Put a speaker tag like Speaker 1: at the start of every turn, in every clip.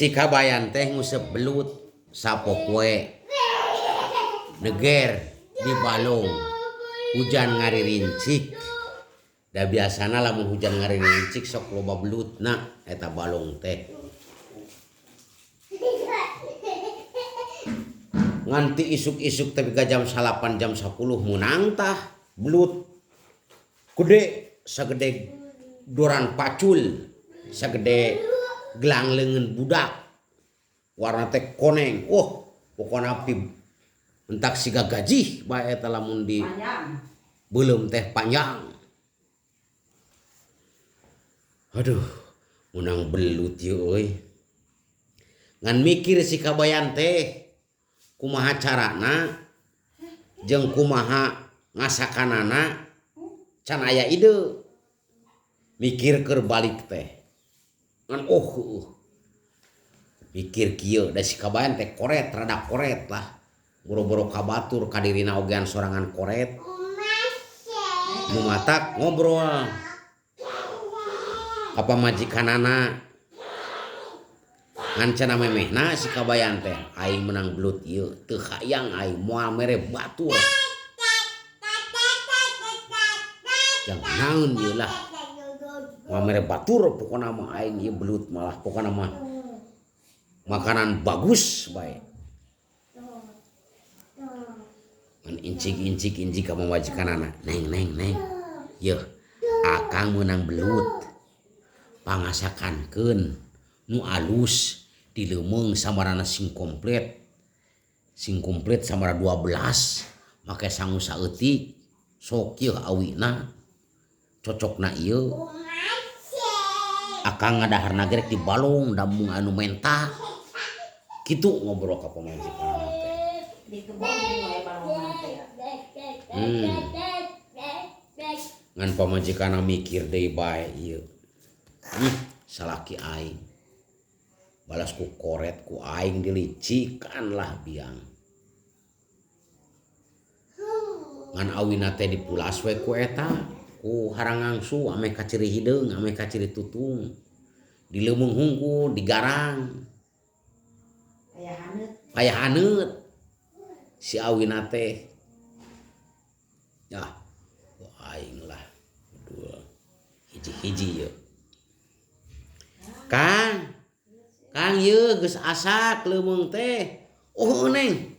Speaker 1: Si kabayan teh ngusep belut sapo kue neger di balong hujan ngaririncik. Da biasana lamun hujan ngaririncik sok loba belutna eta balong teh. Nganti isuk-isuk tapi ka jam 8 jam 10 munang tah belut gede sagede doran pacul sagede gelang leungeun budak warna teh koneng pokona api entak siga gajih bae eta lamun di belum teh panjang. Aduh munang belut ieu euy ngan mikir si kabayan teh kumaha carana jeung kumaha ngasakanana can aya ide mikir keur balik teh ngan mikir kieu da si kabayan teh koret rada koret lah boro-boro kabatur kadirina ogean sorangan koret nu matak ngobrol apa majikanana ngan cenah memehna si kabayan teh aing menang belut ieu teu hayang aing moal mere batur yang naon ieu lah moal mere batur pokona mah aing ieu belut malah pokona mah makanan bagus bae ngan incik ka majikanana neng yeuh akang menang belut pangasakankeun nu alus di leumeng samarana sing komplit samara 12 make sangu saeutik sok yeuh awina cocokna ieu akang ngadaharna gerek di balong dambung anu menta kitu ngobrol ka pamajikanana teh di kebon mulai balongan teh ngan pamajikanna mikir deui bae ieu salaki aing balas ku koret ku aing dilicikan lah biang ngan awina teh dipulas we ku eta ku harangangsu ame ka ciri hideung ame ka ciri tutung di leumeng hungkul digarang aya haneut si awina teh ya ku aing lah dua hiji-hiji yeuh Kang yeuh geus asak leumeng teh. Neng.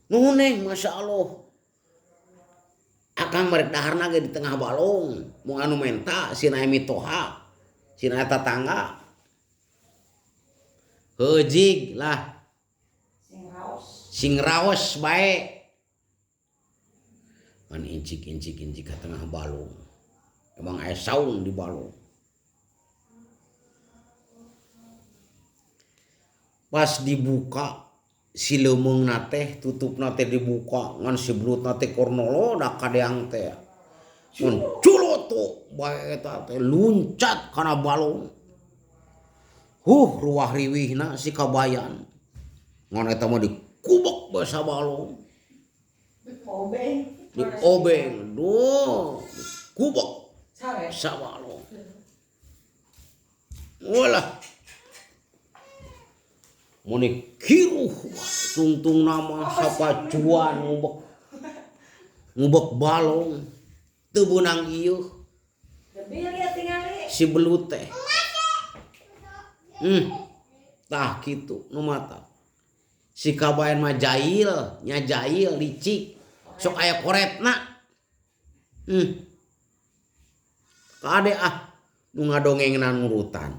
Speaker 1: Nuhun neng Masya Allah. Akang merek daharna ge di tengah balong. Mun anu menta sina mitoha. Sina eta tangga. Heujig lah. Sing raos bae. Kan incik ka tengah balong. Emang aya saung di balong. Pas dibuka si leumeng teh tutupna teh dibuka ngan si belut teh kornolo da kadeang teh mun culoto bae eta teh luncat kana balong ruah riwihna si kabayan ngan eta mah dikubek bae sa balong diobeng kubek sa balong walah muni kiruh tungtung nama sapacuan ngubek balong teu beunang ieuh si belut teh tah kitu nu mata si kabayan mah nyajail licik sok aya koretna kade nu ngadongengna nurutan